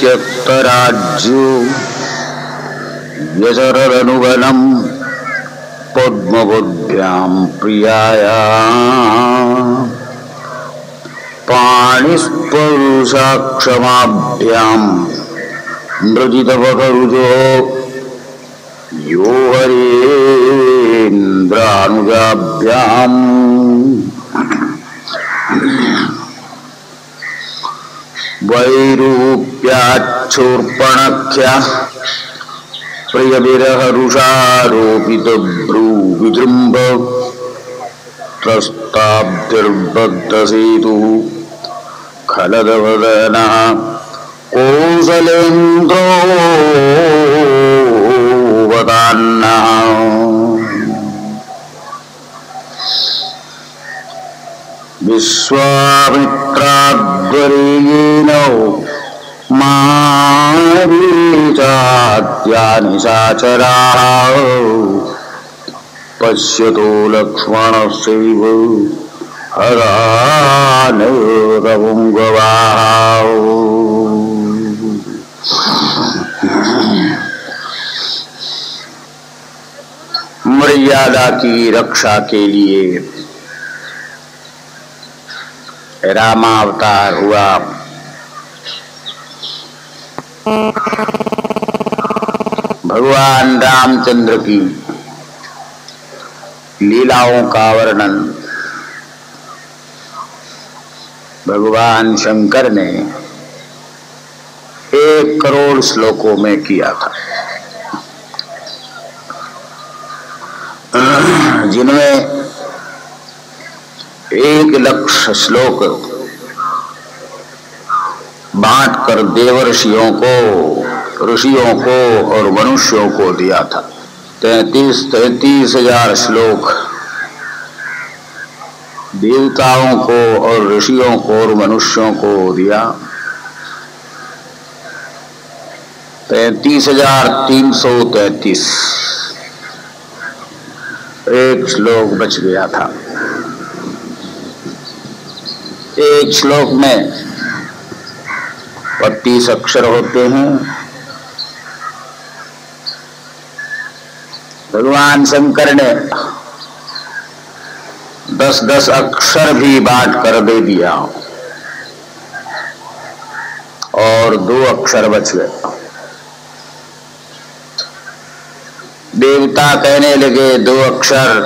स्थेत्यक्तराज्यो व्यचरदनुबलं पद्मबुद्भ्यां प्रियाया पाणिस्पर्शाक्षमाभ्यां नृजितवकरुजो यो हरेन्द्रानुजाभ्याम् वैरूप्याच्छूर्पणख्या प्रियविरहरुषारोपितभ्रूविजृम्भ त्रस्ताब्धिर्बद्धसेतुः खलदवदनः कौसलेन्द्रो वदान्नः। विश्वामित्राद्वरेण मारीचाद्यानि साचराः पश्यतो लक्ष्मणस्यैव हरानरपुङ्गवाः। मर्यादा की रक्षा के लिए रामावतार हुआ। भगवान रामचंद्र की लीलाओं का वर्णन भगवान शंकर ने 1 करोड़ श्लोकों में किया था, जिनमें 1 लाख श्लोक बांट कर देवर्षियों को, ऋषियों को और मनुष्यों को दिया था। 33,000 श्लोक देवताओं को और ऋषियों को और मनुष्यों को दिया। 33,333 एक श्लोक बच गया था। एक श्लोक में 32 अक्षर होते हैं। भगवान शंकर ने 10-10 अक्षर भी बांट कर दे दिया और 2 अक्षर बच गए। देवता कहने लगे 2 अक्षर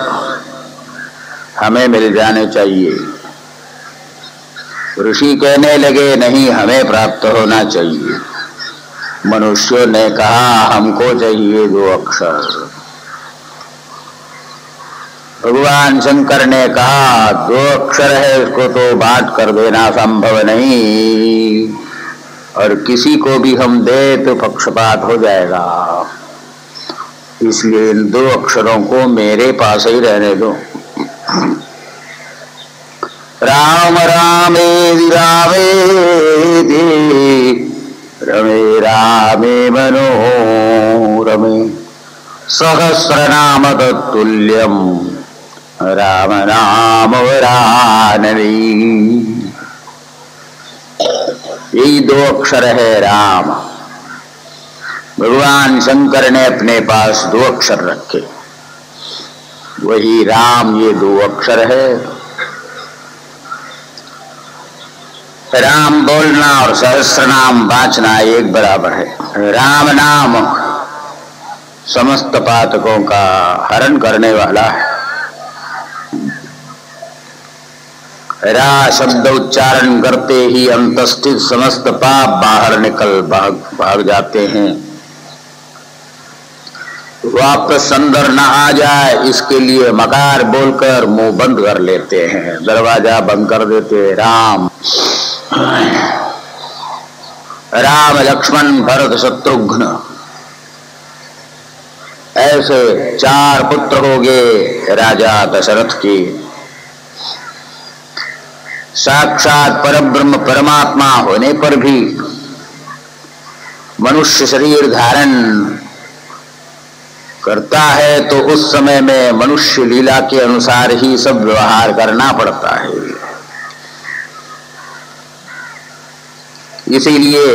हमें मिल जाने चाहिए। ऋषि कहने लगे नहीं, हमें प्राप्त होना चाहिए। मनुष्यों ने कहा हमको चाहिए 2 अक्षर। भगवान शंकर ने कहा 2 अक्षर है, इसको तो बांट कर देना संभव नहीं, और किसी को भी हम दे तो पक्षपात हो जाएगा, इसलिए इन 2 अक्षरों को मेरे पास ही रहने दो। राम रामेति रामेति रमे रामे मनोरमे सहस्रनाम तत्तुल्यं राम नाम वरानने। यही 2 अक्षर है राम। भगवान शंकर ने अपने पास 2 अक्षर रखे, वही राम, ये 2 अक्षर है। राम बोलना और सहस्र नाम बाँचना एक बराबर है। राम नाम समस्त पातकों का हरण करने वाला है। रा शब्द उच्चारण करते ही अंतस्थित समस्त पाप बाहर निकल भाग जाते हैं। वापस अंदर न आ जाए इसके लिए मकार बोलकर मुंह बंद कर लेते हैं, दरवाजा बंद कर देते हैं। राम राम लक्ष्मण भरत शत्रुघ्न ऐसे 4 पुत्र हो गए राजा दशरथ के। साक्षात परब्रह्म परमात्मा होने पर भी मनुष्य शरीर धारण करता है तो उस समय में मनुष्य लीला के अनुसार ही सब व्यवहार करना पड़ता है। इसीलिए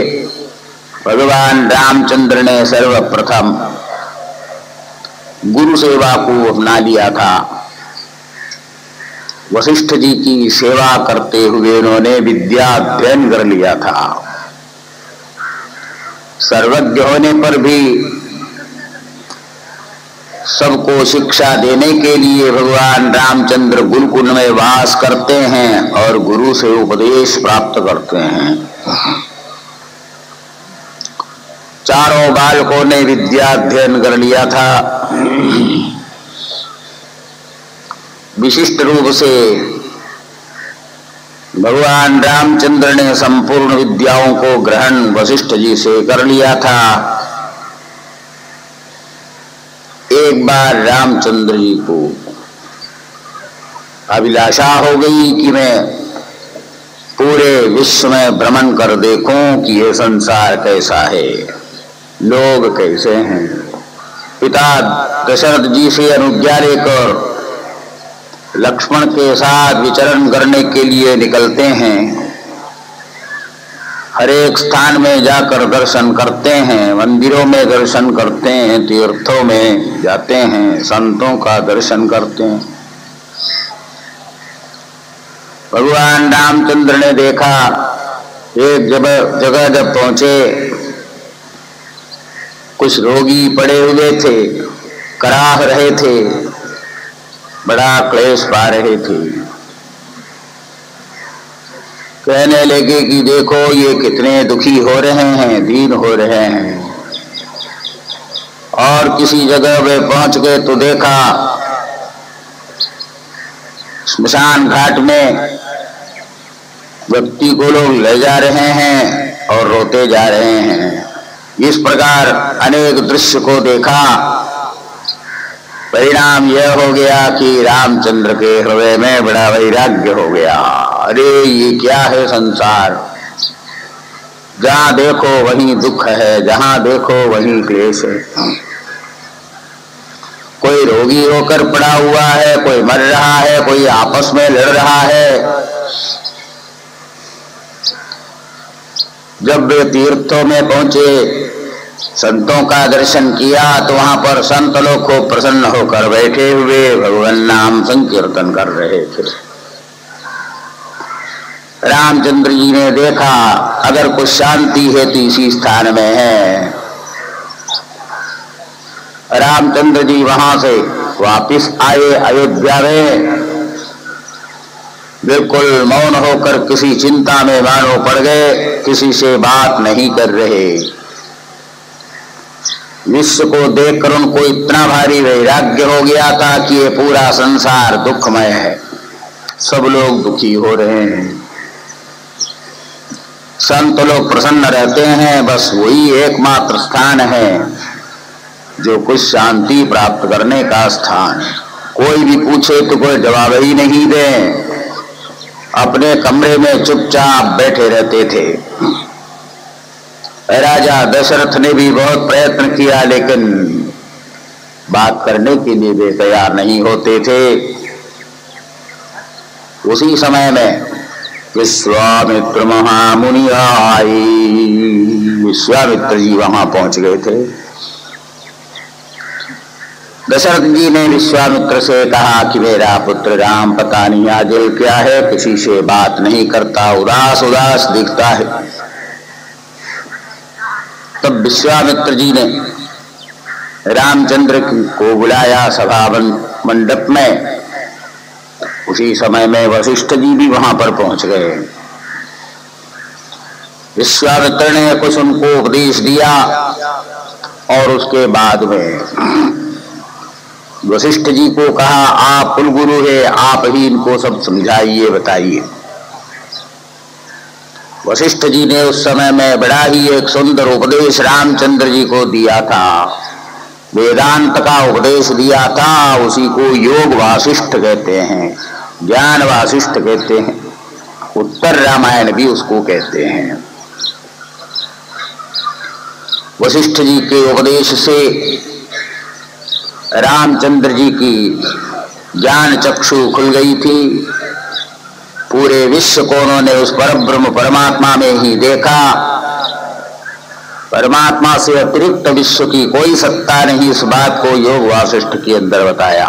भगवान रामचंद्र ने सर्वप्रथम गुरु सेवा को अपना लिया था। वशिष्ठ जी की सेवा करते हुए उन्होंने विद्या अध्ययन कर लिया था। सर्वज्ञ होने पर भी सबको शिक्षा देने के लिए भगवान रामचंद्र गुरुकुल में वास करते हैं और गुरु से उपदेश प्राप्त करते हैं। चारों बालकों ने विद्या अध्ययन कर लिया था। विशिष्ट रूप से भगवान रामचंद्र ने संपूर्ण विद्याओं को ग्रहण वशिष्ठ जी से कर लिया था। एक बार रामचंद्र जी को अभिलाषा हो गई कि मैं पूरे विश्व में भ्रमण कर देखूं कि यह संसार कैसा है, लोग कैसे हैं। पिता दशरथ जी से अनुज्ञा लेकर लक्ष्मण के साथ विचरण करने के लिए निकलते हैं। हर एक स्थान में जाकर दर्शन करते हैं, मंदिरों में दर्शन करते हैं, तीर्थों में जाते हैं, संतों का दर्शन करते हैं। भगवान रामचंद्र ने देखा, एक जगह जब पहुंचे, कुछ रोगी पड़े हुए थे, कराह रहे थे, बड़ा क्लेश पा रहे थे। कहने लगे कि देखो ये कितने दुखी हो रहे हैं, दीन हो रहे हैं। और किसी जगह वे पहुंच गए तो देखा स्मशान घाट में व्यक्ति को लोग ले जा रहे हैं और रोते जा रहे हैं। इस प्रकार अनेक दृश्य को देखा। परिणाम यह हो गया कि रामचंद्र के हृदय में बड़ा वैराग्य हो गया। अरे ये क्या है संसार, जहां देखो वहीं दुख है, जहां देखो वहीं क्लेश है। कोई रोगी होकर पड़ा हुआ है, कोई मर रहा है, कोई आपस में लड़ रहा है। जब वे तीर्थों में पहुंचे, संतों का दर्शन किया तो वहां पर संत लोग को प्रसन्न होकर बैठे हुए भगवान नाम संकीर्तन कर रहे थे। रामचंद्र जी ने देखा अगर कुछ शांति है तो इसी स्थान में है। रामचंद्र जी वहां से वापिस आए अयोध्या में, बिल्कुल मौन होकर किसी चिंता में मानो पड़ गए, किसी से बात नहीं कर रहे। विश्व को देखकर उनको इतना भारी वैराग्य हो गया था कि ये पूरा संसार दुखमय है, सब लोग दुखी हो रहे हैं, संत लोग प्रसन्न रहते हैं, बस वही एकमात्र स्थान है जो कुछ शांति प्राप्त करने का स्थान है। कोई भी पूछे तो कोई जवाब ही नहीं दे, अपने कमरे में चुपचाप बैठे रहते थे। राजा दशरथ ने भी बहुत प्रयत्न किया लेकिन बात करने के लिए वे तैयार नहीं होते थे। उसी समय में विश्वामित्र महामुनि आए। विश्वामित्र जी वहां पहुंच गए थे। दशरथ जी ने विश्वामित्र से कहा कि मेरा पुत्र राम पता नहीं आजकल क्या है, किसी से बात नहीं करता, उदास उदास दिखता है। तब विश्वामित्र जी ने रामचंद्र को बुलाया सभा मंडप में। उसी समय में वशिष्ठ जी भी वहां पर पहुंच गए। विश्वामित्र ने कुछ उनको उपदेश दिया और उसके बाद में वशिष्ठ जी को कहा आप कुलगुरु है, आप ही इनको सब समझाइए, बताइए। वशिष्ठ जी ने उस समय में बड़ा ही एक सुंदर उपदेश रामचंद्र जी को दिया था, वेदांत का उपदेश दिया था। उसी को योग वासिष्ठ कहते हैं, ज्ञान वासिष्ठ कहते हैं, उत्तर रामायण भी उसको कहते हैं। वशिष्ठ जी के उपदेश से रामचंद्र जी की ज्ञान चक्षु खुल गई थी। पूरे विश्व को उन्होंने उस परब्रह्म परमात्मा में ही देखा। परमात्मा से अतिरिक्त विश्व की कोई सत्ता नहीं, इस बात को योग वासिष्ठ के अंदर बताया।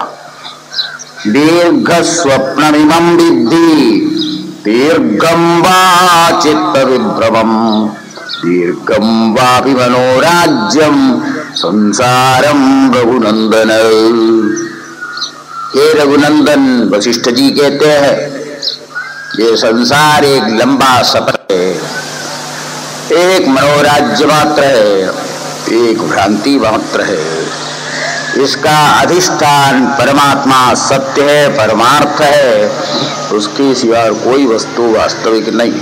दीर्घ स्वप्नमिमं विद्धि दीर्घं वा चित्त विभ्रमं दीर्घं वापि मनोराज्यं संसारं रघुनंदन। हे रघुनंदन, वशिष्ठ जी कहते हैं ये संसार एक लंबा सफर है, एक मनोराज्य मात्र है, एक भ्रांति मात्र है। इसका अधिष्ठान परमात्मा सत्य है, परमार्थ है, उसके सिवा कोई वस्तु वास्तविक नहीं।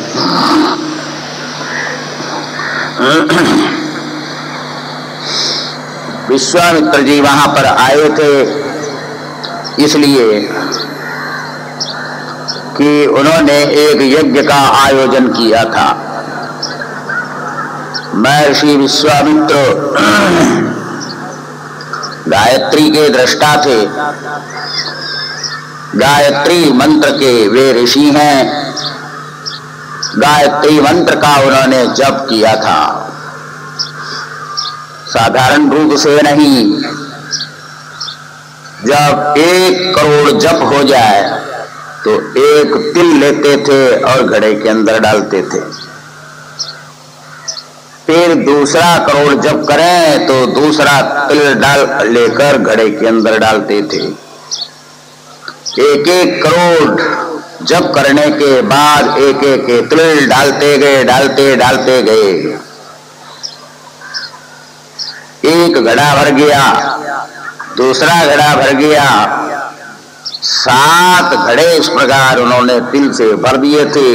विश्वामित्र जी वहां पर आए थे इसलिए कि उन्होंने एक यज्ञ का आयोजन किया था। महर्षि विश्वामित्र गायत्री के दृष्टा थे, गायत्री मंत्र के वे ऋषि हैं। गायत्री मंत्र का उन्होंने जप किया था, साधारण रूप से नहीं। जब 1 करोड़ जप हो जाए तो एक तिल लेते थे और घड़े के अंदर डालते थे। फिर दूसरा करोड़ जप करें तो दूसरा तिल डाल लेकर घड़े के अंदर डालते थे। 1 करोड़ जप करने के बाद एक तिल डालते गए। एक घड़ा भर गया, दूसरा घड़ा भर गया, 7 घड़े इस प्रकार उन्होंने तिल से भर दिए थे।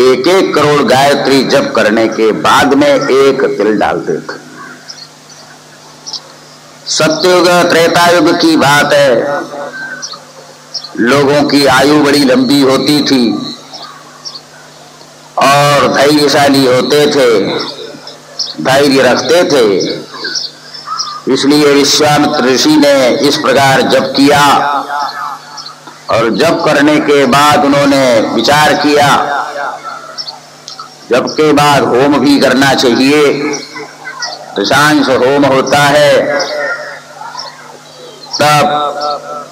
1 करोड़ गायत्री जप करने के बाद में एक तिल डालते थे। सत्ययुग त्रेता युग की बात है, लोगों की आयु बड़ी लंबी होती थी और धैर्यशाली होते थे, धैर्य रखते थे। इसलिए विश्वामित्र ऋषि ने इस प्रकार जप किया और जप करने के बाद उन्होंने विचार किया, जप के बाद होम भी करना चाहिए। दशांश होम होता है, तब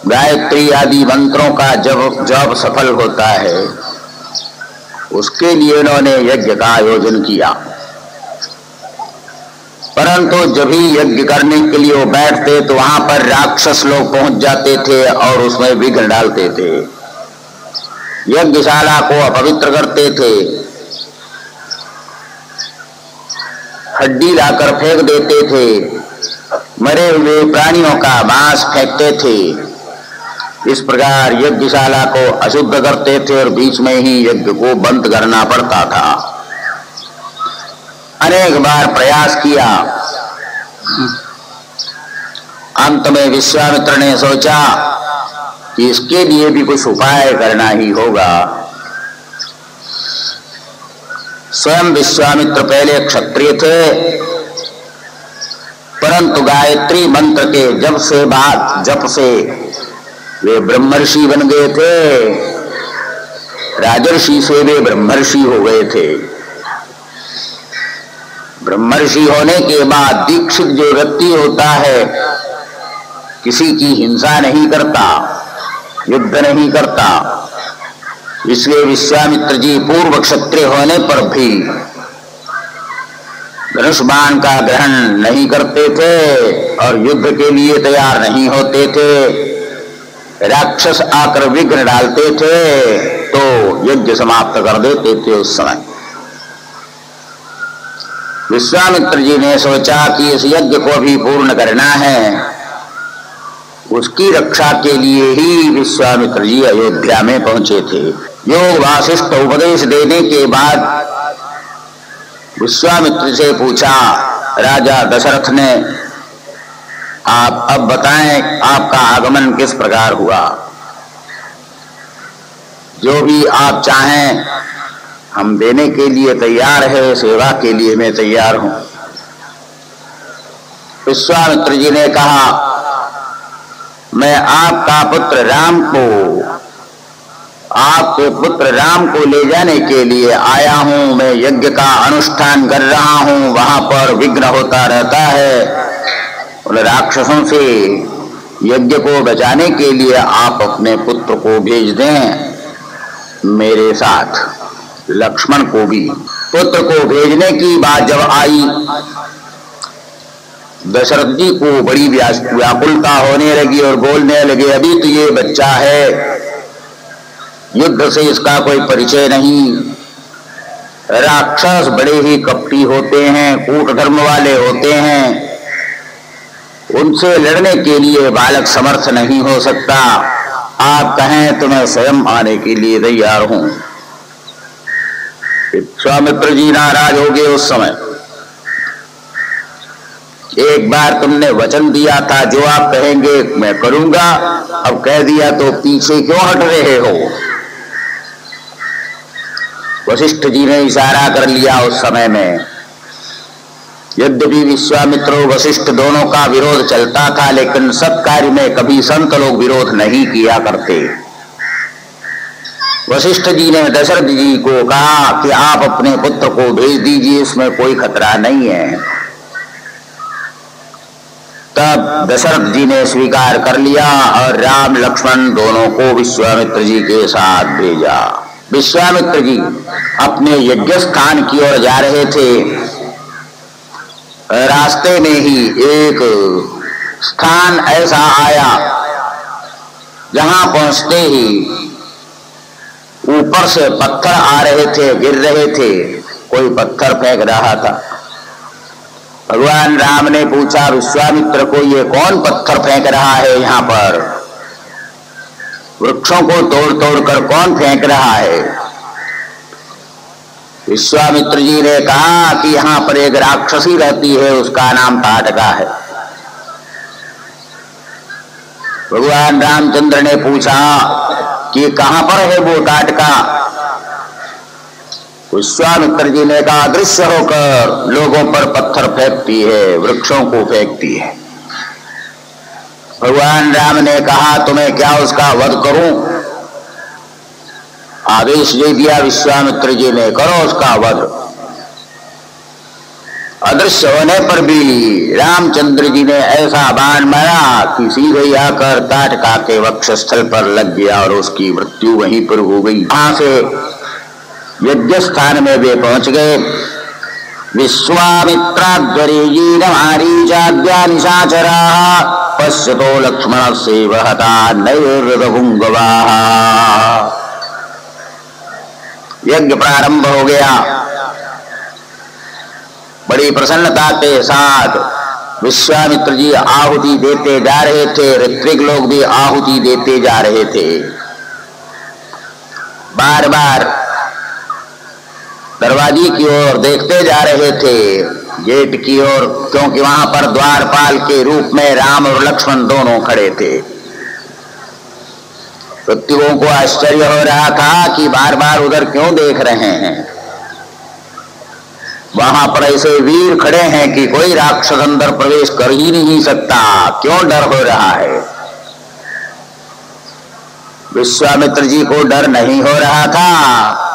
गायत्री आदि मंत्रों का जप सफल होता है। उसके लिए उन्होंने यज्ञ का आयोजन किया। परंतु जब भी यज्ञ करने के लिए वो बैठते तो वहां पर राक्षस लोग पहुंच जाते थे और उसमें विघ्न डालते थे, यज्ञशाला को अपवित्र करते थे, हड्डी लाकर फेंक देते थे, मरे हुए प्राणियों का मांस फेंकते थे। इस प्रकार यज्ञशाला को अशुद्ध करते थे और बीच में ही यज्ञ को बंद करना पड़ता था। अनेक बार प्रयास किया। अंत में विश्वामित्र ने सोचा कि इसके लिए भी कुछ उपाय करना ही होगा। स्वयं विश्वामित्र पहले क्षत्रिय थे, परंतु गायत्री मंत्र के जप से वे ब्रह्मर्षि बन गए थे। राजर्षि से वे ब्रह्मर्षि हो गए थे। ब्रह्मर्षि होने के बाद दीक्षित जो व्यक्ति होता है, किसी की हिंसा नहीं करता, युद्ध नहीं करता। इसलिए विश्वामित्र जी पूर्व क्षत्रिय होने पर भी धनुष बाण का ग्रहण नहीं करते थे और युद्ध के लिए तैयार नहीं होते थे। राक्षस आकर विघ्न डालते थे तो यज्ञ समाप्त कर देते थे। उस समय विश्वामित्र जी ने सोचा कि इस यज्ञ को भी पूर्ण करना है। उसकी रक्षा के लिए ही विश्वामित्र जी अयोध्या में पहुंचे थे। योग वासिष्ठ उपदेश देने के बाद विश्वामित्र से पूछा राजा दशरथ ने, आप अब बताएं आपका आगमन किस प्रकार हुआ। जो भी आप चाहें हम देने के लिए तैयार है, सेवा के लिए मैं तैयार हूं। विश्वामित्र जी ने कहा, मैं आपका पुत्र राम को आपके पुत्र राम को ले जाने के लिए आया हूं, मैं यज्ञ का अनुष्ठान कर रहा हूं, वहां पर विघ्न होता रहता है। उन राक्षसों से यज्ञ को बचाने के लिए आप अपने पुत्र को भेज दें मेरे साथ, लक्ष्मण को भी। पुत्र को भेजने की बात जब आई, दशरथ जी को बड़ी व्याकुलता होने लगी और बोलने लगे, अभी तो ये बच्चा है, युद्ध से इसका कोई परिचय नहीं। राक्षस बड़े ही कपटी होते हैं, कूट धर्म वाले होते हैं, उनसे लड़ने के लिए बालक समर्थ नहीं हो सकता। आप कहें तो मैं स्वयं आने के लिए तैयार हूं। विश्वामित्र जी नाराज हो गए उस समय। एक बार तुमने वचन दिया था, जो आप कहेंगे मैं करूंगा, अब कह दिया तो पीछे क्यों हट रहे हो? वशिष्ठ जी ने इशारा कर लिया उस समय में। यद्यपि विश्वामित्र और वशिष्ठ दोनों का विरोध चलता था, लेकिन सत्कार्य में कभी संत लोग विरोध नहीं किया करते। वशिष्ठ जी ने दशरथ जी को कहा कि आप अपने पुत्र को भेज दीजिए, इसमें कोई खतरा नहीं है। तब दशरथ जी ने स्वीकार कर लिया और राम लक्ष्मण दोनों को विश्वामित्र जी के साथ भेजा। विश्वामित्र जी अपने यज्ञ स्थान की ओर जा रहे थे। रास्ते में ही एक स्थान ऐसा आया जहां पहुंचते ही ऊपर से पत्थर आ रहे थे, गिर रहे थे, कोई पत्थर फेंक रहा था। भगवान राम ने पूछा विश्वामित्र को, ये कौन पत्थर फेंक रहा है? यहाँ पर वृक्षों को तोड़ तोड़ कर कौन फेंक रहा है? विश्वामित्र जी ने कहा कि यहाँ पर एक राक्षसी रहती है, उसका नाम ताटका है। भगवान रामचंद्र ने पूछा कि कहां पर है वो ताटका? विश्वामित्र जी ने कहा, अदृश्य होकर लोगों पर पत्थर फेंकती है, वृक्षों को फेंकती है। भगवान राम ने कहा, तुम्हें क्या उसका वध करूं? आदेश दे दिया विश्वामित्र जी ने, करो उसका वध। अदृश्य होने पर भी रामचंद्र जी ने ऐसा बाण मारा कि सीधे आकर ताटका के वक्षस्थल पर लग गया और उसकी मृत्यु वहीं पर हो गई। वहां से यज्ञ स्थान में वे पहुंच गए। विश्वामित्राद्वरेयेन मारीचाद्या निशाचराः पश्यतो लक्ष्मणस्य वहता नैर्रघुंगवाः। यज्ञ प्रारंभ हो गया। बड़ी प्रसन्नता के साथ विश्वामित्र जी आहुति देते जा रहे थे, ऋत्विक लोग भी आहुति देते जा रहे थे। बार बार दरवाजे की ओर देखते जा रहे थे, गेट की ओर, क्योंकि वहां पर द्वारपाल के रूप में राम और लक्ष्मण दोनों खड़े थे। ऋत्विकों को आश्चर्य हो रहा था कि बार बार उधर क्यों देख रहे हैं। वहां पर ऐसे वीर खड़े हैं कि कोई राक्षस अंदर प्रवेश कर ही नहीं सकता, क्यों डर हो रहा है? विश्वामित्र जी को डर नहीं हो रहा था।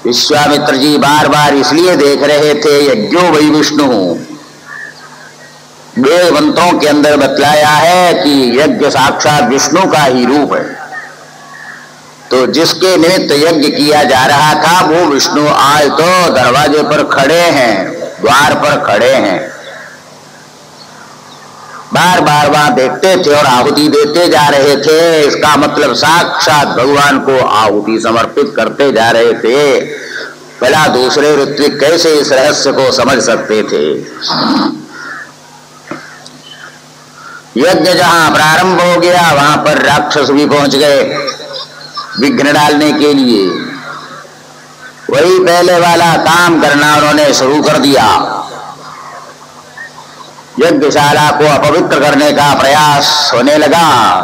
विश्वामित्र जी बार बार इसलिए देख रहे थे, यज्ञो वै विष्णु, वेद मंत्रों के अंदर बतलाया है कि यज्ञ साक्षात विष्णु का ही रूप है। तो जिसके निमित्त यज्ञ किया जा रहा था वो विष्णु आज तो दरवाजे पर खड़े हैं, द्वार पर खड़े हैं। बार बार वहां देखते थे और आहुति देते जा रहे थे। इसका मतलब साक्षात भगवान को आहुति समर्पित करते जा रहे थे। भला दूसरे ऋत्विक कैसे इस रहस्य को समझ सकते थे? यज्ञ जहां प्रारंभ हो गया वहां पर राक्षस भी पहुंच गए विघ्न डालने के लिए। वही पहले वाला काम करना उन्होंने शुरू कर दिया। यज्ञशाला को अपवित्र करने का प्रयास होने लगा।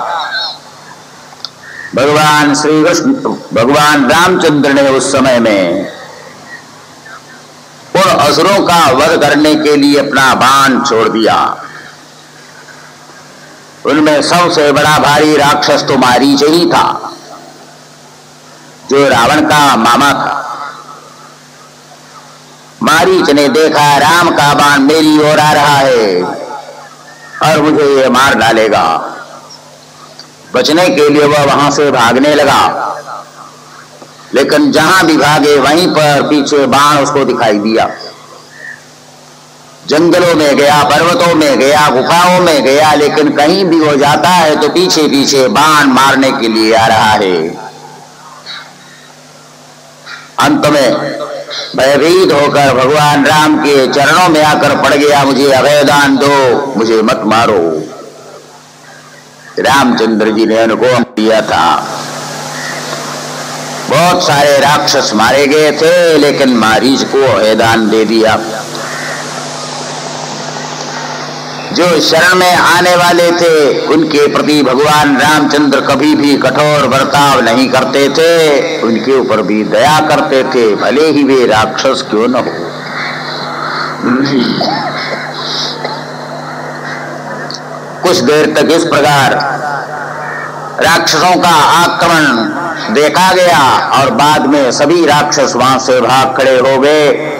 भगवान श्री कृष्ण, भगवान रामचंद्र ने उस समय में उन असुरों का वध करने के लिए अपना बाण छोड़ दिया। उनमें सबसे बड़ा भारी राक्षस तो मारीच ही था। जो रावण का मामा था। मारीच ने देखा राम का बाण मेरी ओर आ रहा है और मुझे ये मार डालेगा। बचने के लिए वह वहां से भागने लगा, लेकिन जहां भी भागे वहीं पर पीछे बाण उसको दिखाई दिया। जंगलों में गया, पर्वतों में गया, गुफाओं में गया, लेकिन कहीं भी वो जाता है तो पीछे पीछे बाण मारने के लिए आ रहा है। अंत में भयभीत होकर भगवान राम के चरणों में आकर पड़ गया, मुझे अभयदान दो, मुझे मत मारो। रामचंद्र जी ने अनुग्रह किया था। बहुत सारे राक्षस मारे गए थे, लेकिन मारीच को अभयदान दे दिया। जो शरण में आने वाले थे उनके प्रति भगवान रामचंद्र कभी भी कठोर बर्ताव नहीं करते थे, उनके ऊपर भी दया करते थे, भले ही वे राक्षस क्यों न हो। कुछ देर तक इस प्रकार राक्षसों का आक्रमण देखा गया और बाद में सभी राक्षस वहां से भाग खड़े हो गए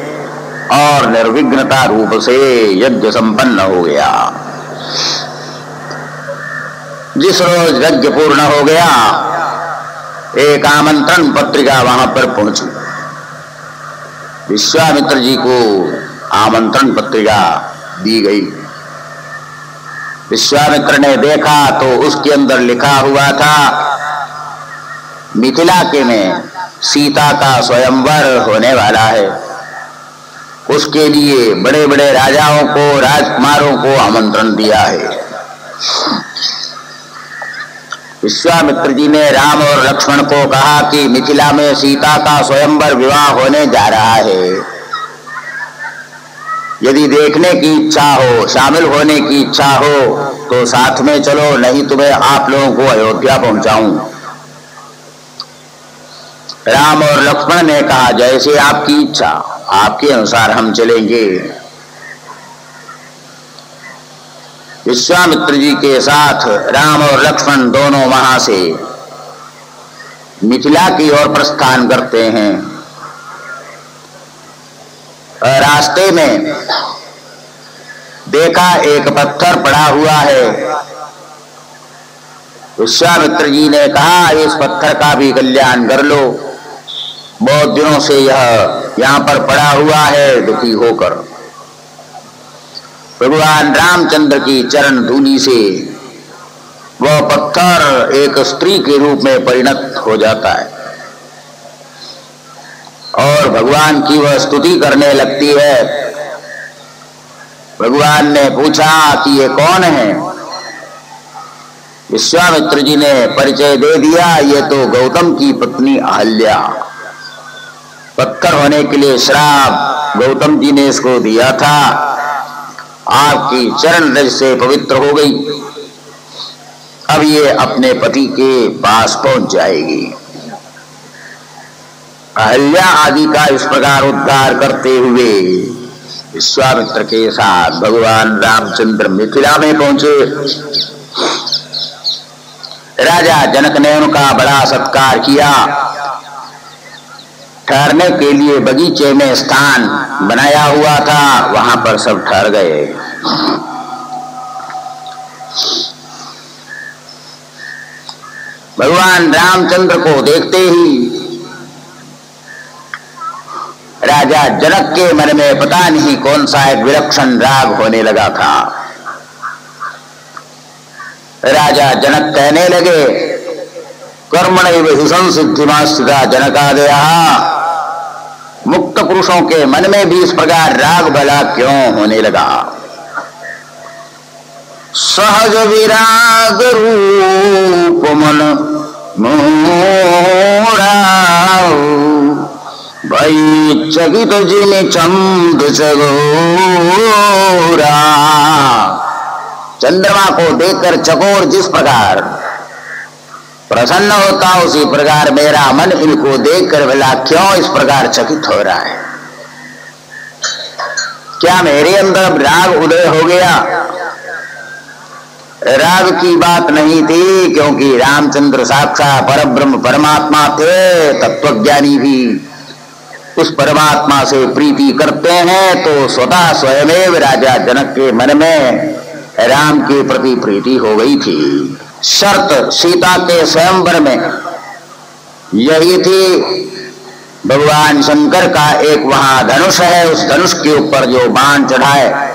और निर्विघ्नता रूप से यज्ञ संपन्न हो गया। जिस रोज यज्ञ पूर्ण हो गया, एक आमंत्रण पत्रिका वहां पर पहुंची। विश्वामित्र जी को आमंत्रण पत्रिका दी गई। विश्वामित्र ने देखा तो उसके अंदर लिखा हुआ था, मिथिला के में सीता का स्वयंवर होने वाला है, उसके लिए बड़े बड़े राजाओं को, राजकुमारों को आमंत्रण दिया है। विश्वामित्र जी ने राम और लक्ष्मण को कहा कि मिथिला में सीता का स्वयंवर विवाह होने जा रहा है, यदि देखने की इच्छा हो, शामिल होने की इच्छा हो तो साथ में चलो, नहीं तुम्हें आप लोगों को अयोध्या पहुंचाऊं। राम और लक्ष्मण ने कहा, जैसे आपकी इच्छा, आपके अनुसार हम चलेंगे। विश्वामित्र जी के साथ राम और लक्ष्मण दोनों वहां से मिथिला की ओर प्रस्थान करते हैं। रास्ते में देखा एक पत्थर पड़ा हुआ है। विश्वामित्र जी ने कहा, इस पत्थर का भी कल्याण कर लो, बहुत दिनों से यह यहाँ पर पड़ा हुआ है दुखी होकर। भगवान रामचंद्र की चरण धूलि से वह पत्थर एक स्त्री के रूप में परिणत हो जाता है और भगवान की वह स्तुति करने लगती है। भगवान ने पूछा कि ये कौन है? विश्वामित्र जी ने परिचय दे दिया, ये तो गौतम की पत्नी अहल्या। पत्थर होने के लिए श्राप गौतम जी ने इसको दिया था, आपकी चरण रज से पवित्र हो गई, अब ये अपने पति के पास पहुंच जाएगी। अहल्या आदि का इस प्रकार उद्धार करते हुए विश्वामित्र के साथ भगवान रामचंद्र मिथिला में पहुंचे। राजा जनक ने उनका बड़ा सत्कार किया। ठहरने के लिए बगीचे में स्थान बनाया हुआ था, वहां पर सब ठहर गए। भगवान रामचंद्र को देखते ही राजा जनक के मन में पता नहीं कौन सा एक विलक्षण राग होने लगा था। राजा जनक कहने लगे, कर्मणैव हि संसिद्धिमास्थिता जनकादयः। मुक्त पुरुषों के मन में भी इस प्रकार राग भला क्यों होने लगा? सहज विराग रूप मन मोरा, भई चकित जिनि चंद चगोरा। चंद्रमा को देखकर चकोर जिस प्रकार प्रसन्न होता, उसी प्रकार मेरा मन इनको देखकर भला क्यों इस प्रकार चकित हो रहा है? क्या मेरे अंदर राग उदय हो गया? राग की बात नहीं थी, क्योंकि रामचंद्र साक्षात परब्रह्म परमात्मा थे। तत्वज्ञानी भी उस परमात्मा से प्रीति करते हैं, तो स्वतः स्वयमेव राजा जनक के मन में राम के प्रति प्रीति हो गई थी। शर्त सीता के स्वयंवर में यही थी। भगवान शंकर का एक वहां धनुष है, उस धनुष के ऊपर जो बाण चढ़ाए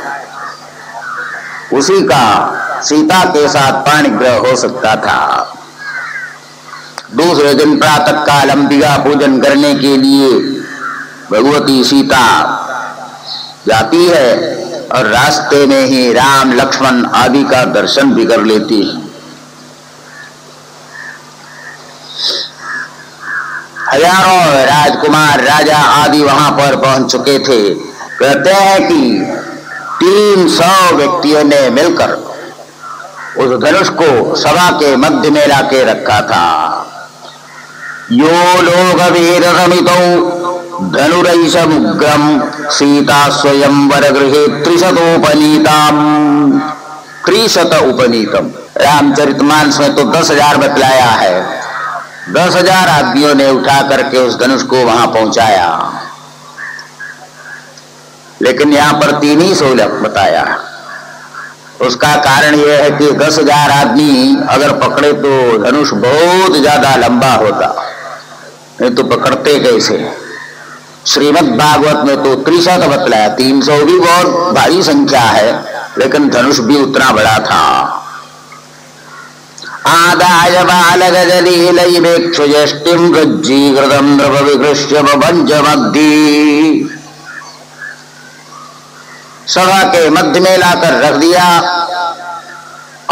उसी का सीता के साथ पाणिग्रह हो सकता था। दूसरे दिन प्रातः काल अंबिका पूजन करने के लिए भगवती सीता जाती है और रास्ते में ही राम लक्ष्मण आदि का दर्शन भी कर लेती है। हजारों राजकुमार राजा आदि वहां पर पहुंच चुके थे। कहते हैं कि 300 व्यक्तियों ने मिलकर उस धनुष को सभा के मध्य में लाके रखा था। यो लोग वीर रमितौ धनुरैषमुग्रम सीता स्वयंवर गृहे त्रिशत उपनीतम। रामचरितमानस में तो 10,000 बतलाया है। 10,000 आदमियों ने उठा करके उस धनुष को वहां पहुंचाया, लेकिन यहां पर 300 बताया। उसका कारण यह है कि 10,000 आदमी अगर पकड़े तो धनुष बहुत ज्यादा लंबा होता, नहीं तो पकड़ते कैसे। श्रीमद् भागवत में तो 300 बतलाया। 300 भी बहुत भारी संख्या है, लेकिन धनुष भी उतना बड़ा था। आदाय बालगजलीलैवेक्षुयष्टिं गज्जीकृतं नृपविकृष्य बभञ्जमग्धि। सभा के मध्य में लाकर रख दिया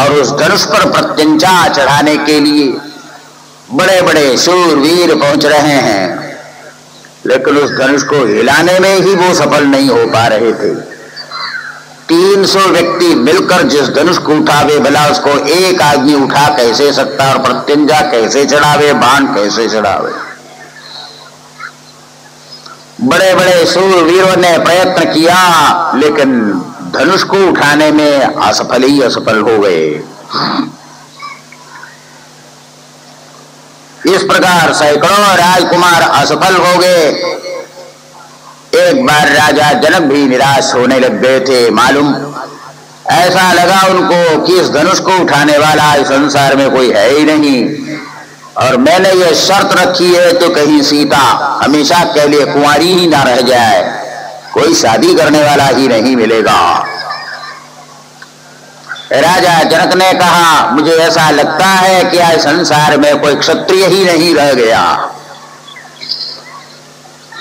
और उस धनुष पर प्रत्यंचा चढ़ाने के लिए बड़े बड़े शूरवीर पहुंच रहे हैं, लेकिन उस धनुष को हिलाने में ही वो सफल नहीं हो पा रहे थे। 300 व्यक्ति मिलकर जिस धनुष को उठावे, भला उसको एक आदमी उठा कैसे सकता, और प्रत्यंजा कैसे चढ़ावे, बाण कैसे चढ़ावे। बड़े बड़े शूरवीरों ने प्रयत्न किया, लेकिन धनुष को उठाने में असफल ही असफल हो गए। इस प्रकार सैकड़ों राजकुमार असफल हो गए। एक बार राजा जनक भी निराश होने लग गए थे। मालूम ऐसा लगा उनको कि इस धनुष को उठाने वाला इस संसार में कोई है ही नहीं, और मैंने ये शर्त रखी है तो कहीं सीता हमेशा के लिए कुंवारी ही ना रह जाए, कोई शादी करने वाला ही नहीं मिलेगा। राजा जनक ने कहा, मुझे ऐसा लगता है कि आज संसार में कोई क्षत्रिय ही नहीं रह गया।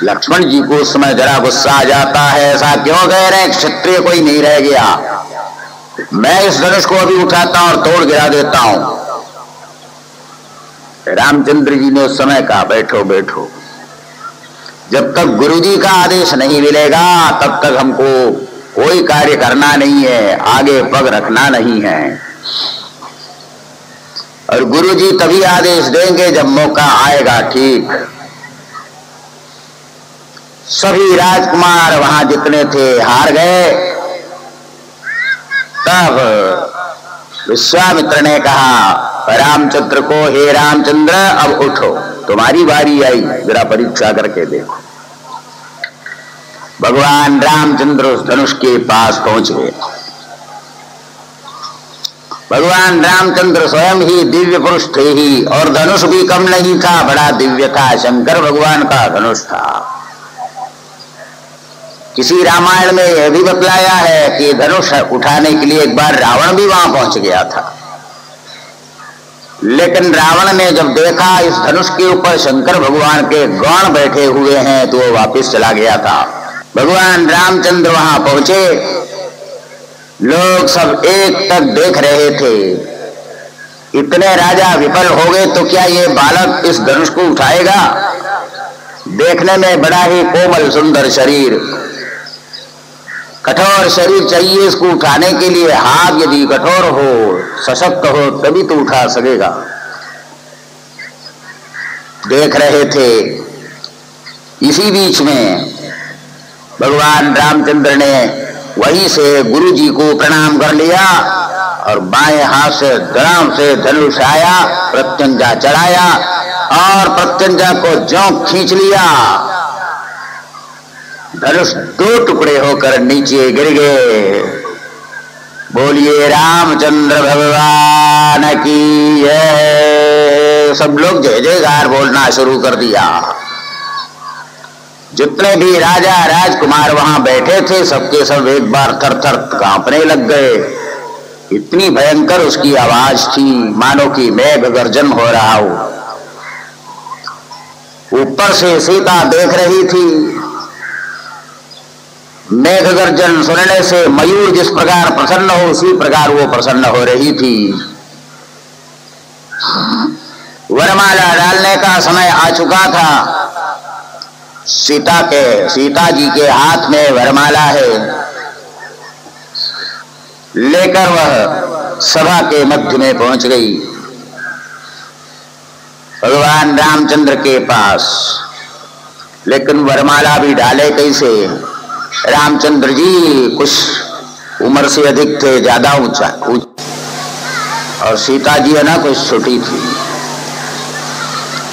लक्ष्मण जी को उस समय जरा गुस्सा आ जाता है, ऐसा क्यों कह रहे हैं, क्षत्रिय कोई नहीं रह गया। मैं इस धनुष को अभी उठाता हूं और तोड़ गिरा देता हूं। रामचंद्र जी ने उस समय कहा, बैठो बैठो, जब तक गुरुजी का आदेश नहीं मिलेगा तब तक हमको कोई कार्य करना नहीं है, आगे पग रखना नहीं है। और गुरुजी तभी आदेश देंगे जब मौका आएगा। ठीक। सभी राजकुमार वहां जितने थे हार गए। तब विश्वामित्र ने कहा रामचंद्र को, हे रामचंद्र अब उठो, तुम्हारी बारी आई, जरा परीक्षा करके देखो। भगवान रामचंद्र उस धनुष के पास पहुंच गए। भगवान रामचंद्र स्वयं ही दिव्य पुरुष थे ही, और धनुष भी कम नहीं था, बड़ा दिव्य था। शंकर भगवान का धनुष था। किसी रामायण में यह भी बतलाया है कि धनुष उठाने के लिए एक बार रावण भी वहां पहुंच गया था, लेकिन रावण ने जब देखा इस धनुष के ऊपर शंकर भगवान के गण बैठे हुए हैं तो वो वापस चला गया था। भगवान रामचंद्र वहां पहुंचे, लोग सब एक तक देख रहे थे। इतने राजा विफल हो गए तो क्या ये बालक इस धनुष को उठाएगा? देखने में बड़ा ही कोमल सुंदर शरीर, कठोर शरीर चाहिए इसको उठाने के लिए। हाथ यदि कठोर हो, सशक्त हो, तभी तो उठा सकेगा। देख रहे थे। इसी बीच में भगवान रामचंद्र ने वहीं से गुरु जी को प्रणाम कर लिया और बाएं हाथ से धड़ाम से धनुष आया, प्रत्यंजा चढ़ाया और प्रत्यंजा को ज्यों खींच लिया, धनुष 2 टुकड़े होकर नीचे गिर गए। बोलिए रामचंद्र भगवान की जय। सब लोग जय जयकार बोलना शुरू कर दिया। जितने भी राजा राजकुमार वहां बैठे थे सबके सब एक बार थर थर कांपने लग गए। इतनी भयंकर उसकी आवाज थी, मानो कि मेघ गर्जन हो रहा हो। ऊपर से सीता देख रही थी, मेघ गर्जन सुनने से मयूर जिस प्रकार प्रसन्न हो उसी प्रकार वो प्रसन्न हो रही थी। वरमाला डालने का समय आ चुका था। सीता जी के हाथ में वरमाला है, लेकर वह सभा के मध्य में पहुंच गई भगवान रामचंद्र के पास। लेकिन वरमाला भी डाले कैसे? रामचंद्र जी कुछ उम्र से अधिक थे, ज्यादा ऊंचा, और सीता जी है ना कुछ छोटी थी,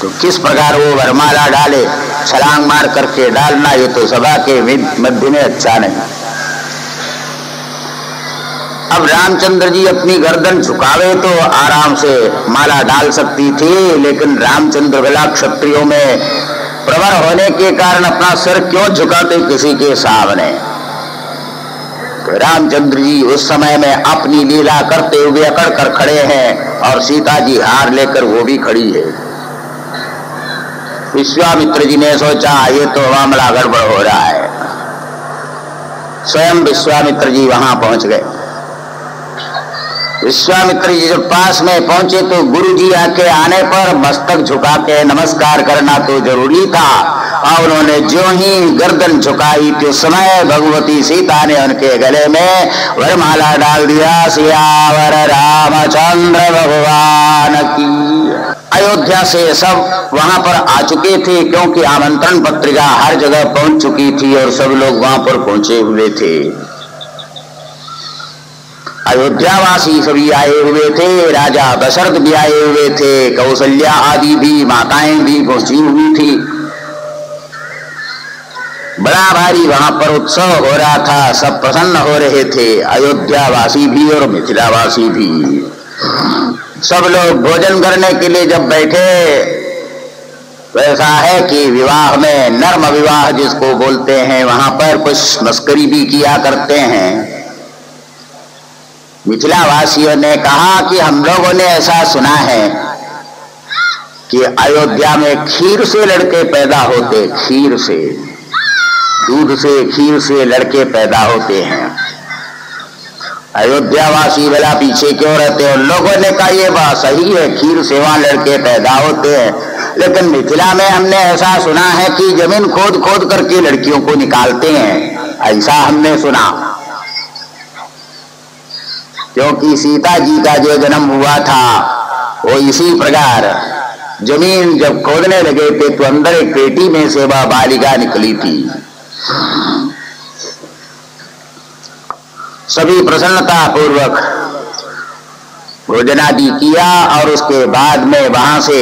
तो किस प्रकार वो वरमाला डाले? छलांग मार करके डालना ये तो सभा के मध्य में अच्छा नहीं। अब रामचंद्र जी अपनी गर्दन झुकावे तो आराम से माला डाल सकती थी, लेकिन रामचंद्र भला क्षत्रियों में प्रवर होने के कारण अपना सिर क्यों झुकाते किसी के सामने? तो रामचंद्र जी उस समय में अपनी लीला करते हुए अकड़ कर खड़े हैं और सीता जी हार लेकर वो भी खड़ी है। विश्वामित्र जी ने सोचा ये तो मामला गड़बड़ हो रहा है। स्वयं विश्वामित्र जी वहां पहुंच गए। विश्वामित्र जी जब पास में पहुंचे तो गुरु जी आके आने पर मस्तक झुका के नमस्कार करना तो जरूरी था, और उन्होंने जो ही गर्दन झुकाई तो समय भगवती सीता ने उनके गले में वरमाला डाल दिया। सियावर रामचंद्र भगवान की। अयोध्या से सब वहां पर आ चुके थे, क्योंकि आमंत्रण पत्रिका हर जगह पहुंच चुकी थी और सब लोग वहां पर पहुंचे हुए थे। अयोध्यावासी सभी आए हुए थे, राजा दशरथ भी आए हुए थे, कौशल्या आदि भी माताएं भी पहुंची हुई थी। बड़ा भारी वहां पर उत्सव हो रहा था, सब प्रसन्न हो रहे थे, अयोध्यावासी भी और मिथिलावासी भी। सब लोग भोजन करने के लिए जब बैठे, वैसा है कि विवाह में नर्म विवाह जिसको बोलते हैं, वहां पर कुछ मस्करी भी किया करते हैं। मिथिलावासियों ने कहा कि हम लोगों ने ऐसा सुना है कि अयोध्या में खीर से लड़के पैदा होते, खीर से, दूध से खीर से लड़के पैदा होते हैं। अयोध्यावासी भला पीछे क्यों रहते हैं? लोगों ने कहा ये बात सही है, खीर से वहां लड़के पैदा होते हैं, लेकिन मिथिला में हमने ऐसा सुना है कि जमीन खोद खोद करके लड़कियों को निकालते हैं, ऐसा हमने सुना। क्योंकि सीता जी का जो जन्म हुआ था वो इसी प्रकार जमीन जब खोदने लगे थे तो अंदर एक पेटी में से वह बालिका निकली थी। सभी प्रसन्नता पूर्वक भोजनादि किया और उसके बाद में वहां से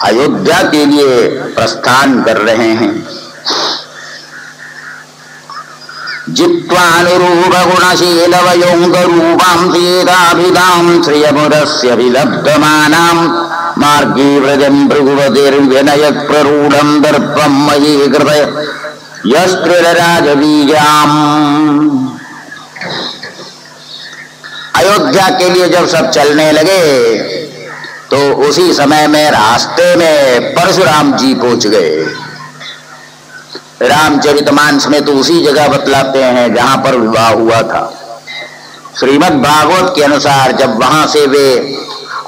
अयोध्या के लिए प्रस्थान कर रहे हैं। जित्वानुरूप गुणशील वयोंग रूपां सीताभिधां श्रियमुदस्य विलब्धमानां मार्गे व्रजं भृगुवतिर्विनयत् प्ररूढं दर्पं मयि कृतय यस्त्रिराजबीजाम्। अयोध्या के लिए जब सब चलने लगे तो उसी समय में रास्ते में परशुराम जी पहुंच गए। रामचरितमानस में तो उसी जगह बतलाते हैं जहां पर विवाह हुआ था। श्रीमद् भागवत के अनुसार जब वहां से वे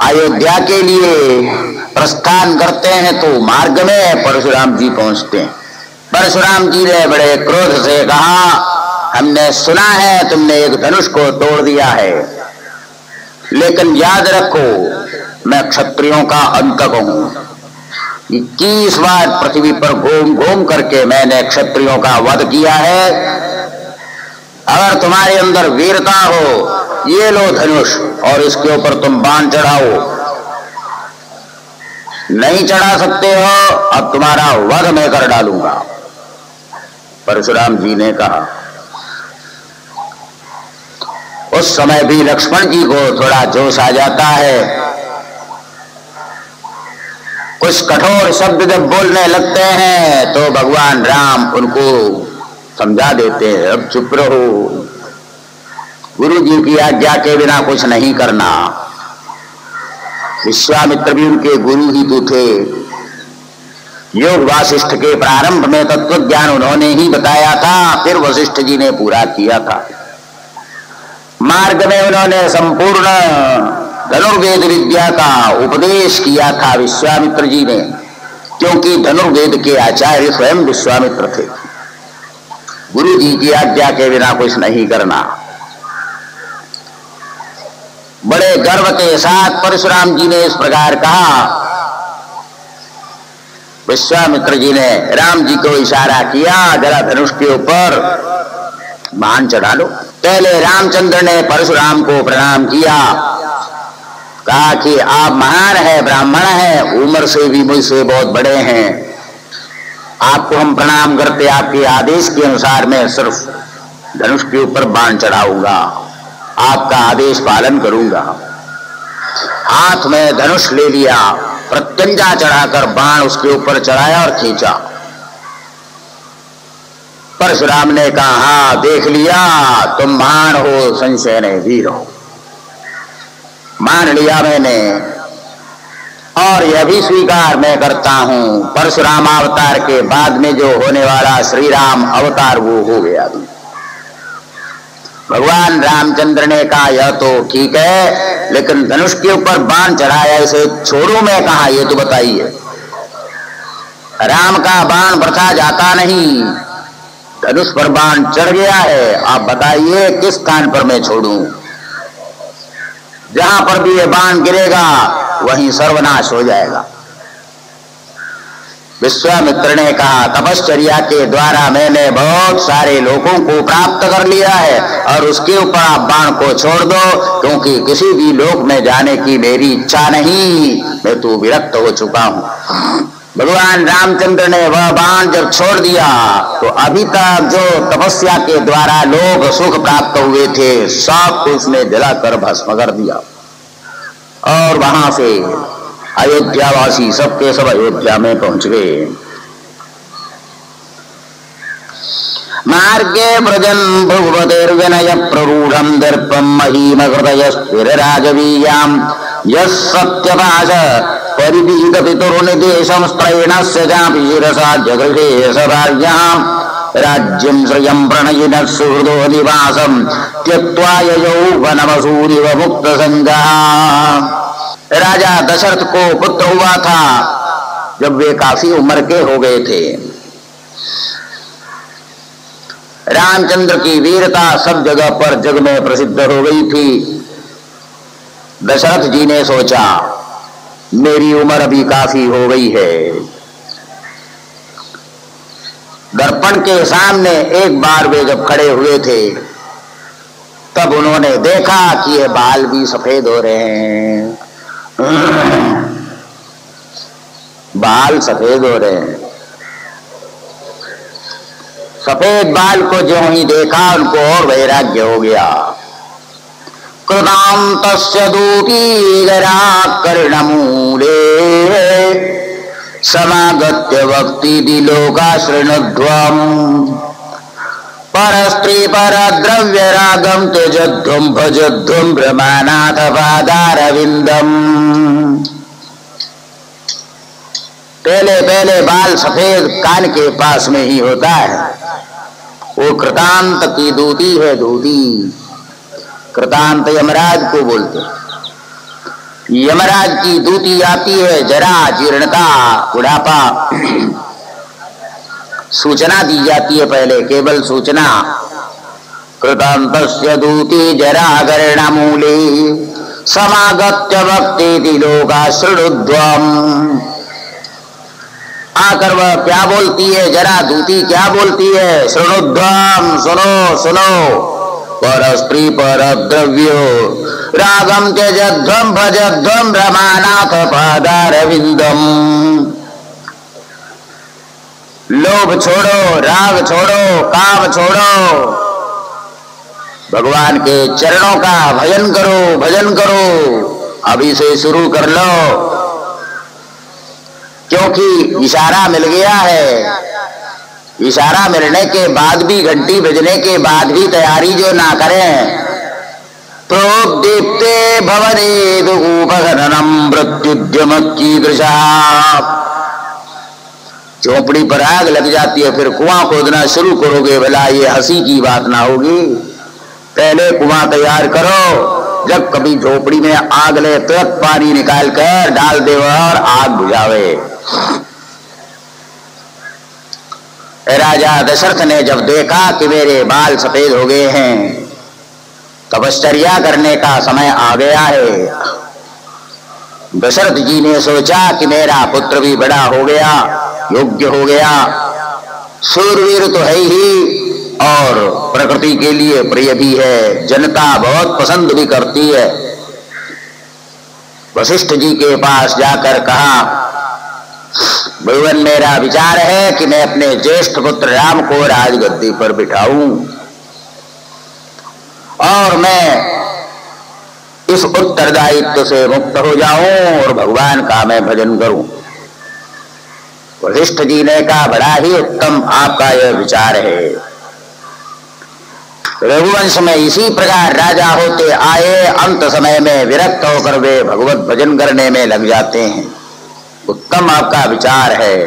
अयोध्या के लिए प्रस्थान करते हैं तो मार्ग में परशुराम जी पहुंचते हैं। परशुराम जी ने बड़े क्रोध से कहा, हमने सुना है तुमने एक धनुष को तोड़ दिया है, लेकिन याद रखो मैं क्षत्रियों का अंतक हूं। 21 बार पृथ्वी पर घूम घूम करके मैंने क्षत्रियों का वध किया है। अगर तुम्हारे अंदर वीरता हो ये लो धनुष और इसके ऊपर तुम बाण चढ़ाओ। नहीं चढ़ा सकते हो, अब तुम्हारा वध मैं कर डालूंगा। परशुराम जी ने कहा। उस समय भी लक्ष्मण जी को थोड़ा जोश आ जाता है। कुछ कठोर शब्द जब बोलने लगते हैं तो भगवान राम उनको समझा देते हैं, अब चुप रहो, गुरु जी की आज्ञा के बिना कुछ नहीं करना। विश्वामित्र भी उनके गुरु ही तो थे। योग वासिष्ठ के प्रारंभ में तत्व ज्ञान उन्होंने ही बताया था, फिर वशिष्ठ जी ने पूरा किया था। मार्ग में उन्होंने संपूर्ण धनुर्वेद विद्या का उपदेश किया था विश्वामित्र जी ने, क्योंकि धनुर्वेद के आचार्य स्वयं विश्वामित्र थे। गुरु जी की आज्ञा के बिना कुछ नहीं करना। बड़े गर्व के साथ परशुराम जी ने इस प्रकार कहा। विश्वामित्र जी ने राम जी को इशारा किया, जरा धनुष के ऊपर बाण चढ़ा लो। पहले रामचंद्र ने परशुराम को प्रणाम किया, कहा कि आप महान है, ब्राह्मण हैं, उम्र से भी मुझसे बहुत बड़े हैं, आपको हम प्रणाम करते, आपके आदेश के अनुसार मैं सिर्फ धनुष के ऊपर बाण चढ़ाऊंगा, आपका आदेश पालन करूंगा। हाथ में धनुष ले लिया, प्रत्यंजा चढ़ाकर बाण उसके ऊपर चढ़ाया और खींचा। परशुराम ने कहा, हाँ देख लिया, तुम महान हो, संशय नहीं, वीर हो, मान लिया मैंने, और यह भी स्वीकार मैं करता हूं, परशुराम अवतार के बाद में जो होने वाला श्री राम अवतार वो हो गया। भगवान रामचंद्र ने कहा, यह तो ठीक है, लेकिन धनुष के ऊपर बाण चढ़ाया, इसे छोड़ू मैं कहा, ये तो बताइए। राम का बाण वृथा जाता नहीं, धनुष पर बाण चढ़ गया है, आप बताइए किस स्थान पर मैं छोड़ूं। जहां पर भी ये बाण गिरेगा वहीं सर्वनाश हो जाएगा। विश्वामित्र ने कहा, तपश्चर्या के द्वारा मैंने बहुत सारे लोगों को प्राप्त कर लिया है, और उसके ऊपर आप बाण को छोड़ दो, क्योंकि किसी भी लोक में जाने की मेरी इच्छा नहीं, मैं तो विरक्त हो चुका हूं। भगवान रामचंद्र ने वह बाण जब छोड़ दिया तो अभी तक जो तपस्या के द्वारा लोग सुख प्राप्त हुए थे सब को उसने जलाकर भस्म कर दिया, और वहां से अयोध्यावासी सबके सब अयोध्या में पहुंच गए। मार्गे व्रजन भगवतेर्विनय प्ररूढ़ं दर्पं महीम हृदय स्थिर राजवीयां यत्सत्यभाष परिदीत पितुर्निदेशं स्त्रैणस्य चापि शिरसा जगृहे सभार्यां राज्यं श्रियं प्रणयिनः सुहृदो निवासं त्यक्त्वा यौवनमसूरिव मुक्तसंगः। राजा दशरथ को पुत्र हुआ था जब वे काफी उम्र के हो गए थे। रामचंद्र की वीरता सब जगह पर जग में प्रसिद्ध हो गई थी। दशरथ जी ने सोचा, मेरी उम्र अभी काफी हो गई है। दर्पण के सामने एक बार वे जब खड़े हुए थे तब उन्होंने देखा कि ये बाल भी सफेद हो रहे हैं, बाल सफेद हो रहे हैं। सफेद बाल को जो ही देखा उनको और वैराग्य हो गया। कृतान्तस्य दूतीगरा कर्णमूले समागत्य वक्ति लोका शृणुध्वम् परस्त्री परद्रव्य रागम त्यजध्वम् भजध्वम् ब्रह्मनाथ पादारविंदम्। पहले पहले बाल सफेद कान के पास में ही होता है, वो कृतांत की दूती है। दूती कृतांत यमराज को बोलते। यमराज की दूती आती है जरा, जीर्णता, बुढ़ापा, सूचना दी जाती है पहले, केवल सूचना। कृतांतस्य दूती जरा कर्णमूले समागत्य भक्ति लोका शृणुध्वम्। आकर वह क्या बोलती है, जरा दूती क्या बोलती है, शृणुध्वम्, सुनो सुनो। पर स्त्री पर द्रव्यो रागम त्यजध्वम भजध्वम रमानाथ पादारविंदम। लोभ छोड़ो, राग छोड़ो, काम छोड़ो, भगवान के चरणों का भजन करो, भजन करो, अभी से शुरू कर लो, क्योंकि इशारा मिल गया है। इशारा मिलने के बाद भी, घंटी बजने के बाद भी तैयारी जो ना करें, प्रोदीप्ते भवनेद उपघननम मृत्युद्यम कीदृशा। झोपड़ी पर आग लग जाती है, फिर कुआं खोदना शुरू करोगे, भला ये हंसी की बात ना होगी। पहले कुआं तैयार करो, जब कभी झोपड़ी में आग ले तुरंत पानी निकाल कर डाल दे और आग बुझावे। राजा दशरथ ने जब देखा कि मेरे बाल सफेद हो गए हैं, तपश्चर्या करने का समय आ गया है। दशरथ जी ने सोचा कि मेरा पुत्र भी बड़ा हो गया, योग्य हो गया, शूरवीर तो है ही और प्रकृति के लिए प्रिय भी है, जनता बहुत पसंद भी करती है। वशिष्ठ जी के पास जाकर कहा, भगवान मेरा विचार है कि मैं अपने ज्येष्ठ पुत्र राम को राजगद्दी पर बिठाऊं और मैं इस उत्तरदायित्व से मुक्त हो जाऊं और भगवान का मैं भजन करूं। वशिष्ठ जी ने कहा, बड़ा ही उत्तम आपका यह विचार है। रघुवंश में इसी प्रकार राजा होते आए, अंत समय में विरक्त होकर वे भगवत भजन करने में लग जाते हैं। उत्तम आपका विचार है।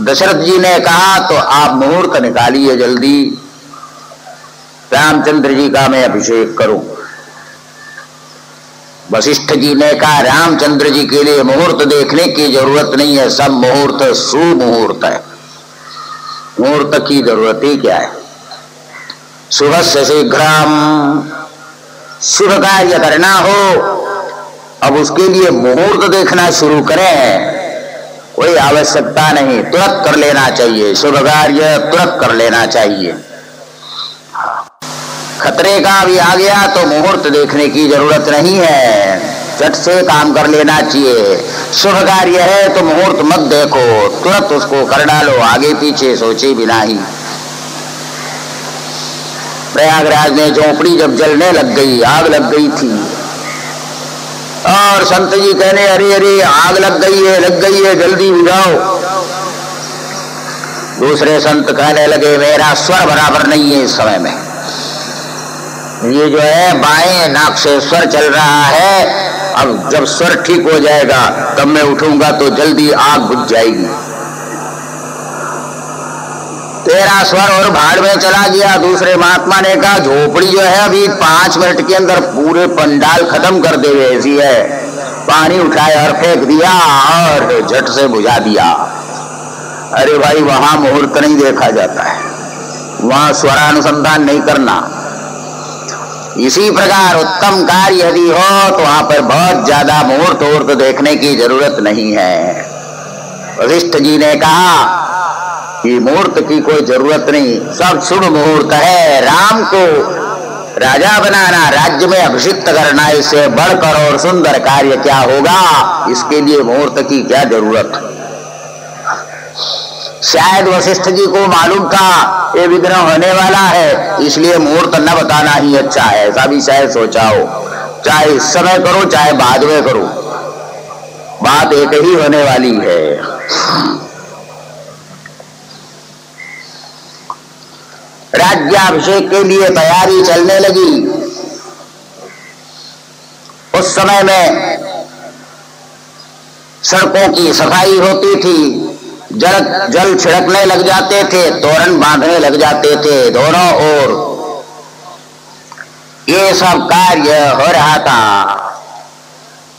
दशरथ जी ने कहा, तो आप मुहूर्त निकालिए जल्दी, रामचंद्र जी का मैं अभिषेक करूं। वशिष्ठ जी ने कहा, रामचंद्र जी के लिए मुहूर्त देखने की जरूरत नहीं है, सब मुहूर्त सुमुहूर्त है, मुहूर्त की जरूरत ही क्या है। शुभ से शीघ्रम, शुभ कार्य करना हो, अब उसके लिए मुहूर्त देखना शुरू करें, कोई आवश्यकता नहीं, तुरंत कर लेना चाहिए, शुभ कार्य तुरंत कर लेना चाहिए। खतरे का भी आ गया तो मुहूर्त देखने की जरूरत नहीं है, झट से काम कर लेना चाहिए। शुभ कार्य है तो मुहूर्त मत देखो, तुरंत उसको कर डालो, आगे पीछे सोचे बिना ही। प्रयागराज में झोपड़ी जब जलने लग गई, आग लग गई थी, और संत जी कहने, अरे अरे आग लग गई है, जल्दी बुझाओ। दूसरे संत कहने लगे, मेरा स्वर बराबर नहीं है इस समय में, ये जो है बाएं नाक से स्वर चल रहा है, अब जब स्वर ठीक हो जाएगा तब मैं उठूंगा तो जल्दी आग बुझ जाएगी। तेरा स्वर और भाड़ में चला गया। दूसरे महात्मा ने कहा, झोपड़ी जो है अभी 5 मिनट के अंदर पूरे पंडाल खत्म कर देवे ऐसी है। पानी उठाया और फेंक दिया और झट से बुझा दिया। अरे भाई, वहां मुहूर्त नहीं देखा जाता है, वहां स्वरानुसंधान नहीं करना। इसी प्रकार उत्तम कार्य यदि हो तो वहां पर बहुत ज्यादा मुहूर्त देखने की जरूरत नहीं है। वशिष्ठ जी ने कहा कि मुहूर्त की कोई जरूरत नहीं, सब शुभ मुहूर्त है। राम को राजा बनाना, राज्य में अभिषिक्त करना, इससे बढ़कर और सुंदर कार्य क्या होगा, इसके लिए मुहूर्त की क्या जरूरत। शायद वशिष्ठ जी को मालूम था ये विघ्न होने वाला है, इसलिए मुहूर्त न बताना ही अच्छा है, ऐसा भी शायद सोचा हो। चाहे इस समय करो चाहे बाद में करो, बात एक ही होने वाली है। राज्याभिषेक के लिए तैयारी चलने लगी। उस समय में सड़कों की सफाई होती थी, जल छिड़कने लग जाते थे, तोरण बांधने लग जाते थे दोनों ओर, ये सब कार्य हो रहा था।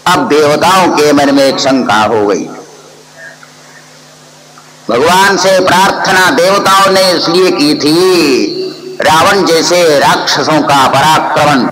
अब देवताओं के मन में एक शंका हो गई। भगवान से प्रार्थना देवताओं ने इसलिए की थी, रावण जैसे राक्षसों का पराक्रमण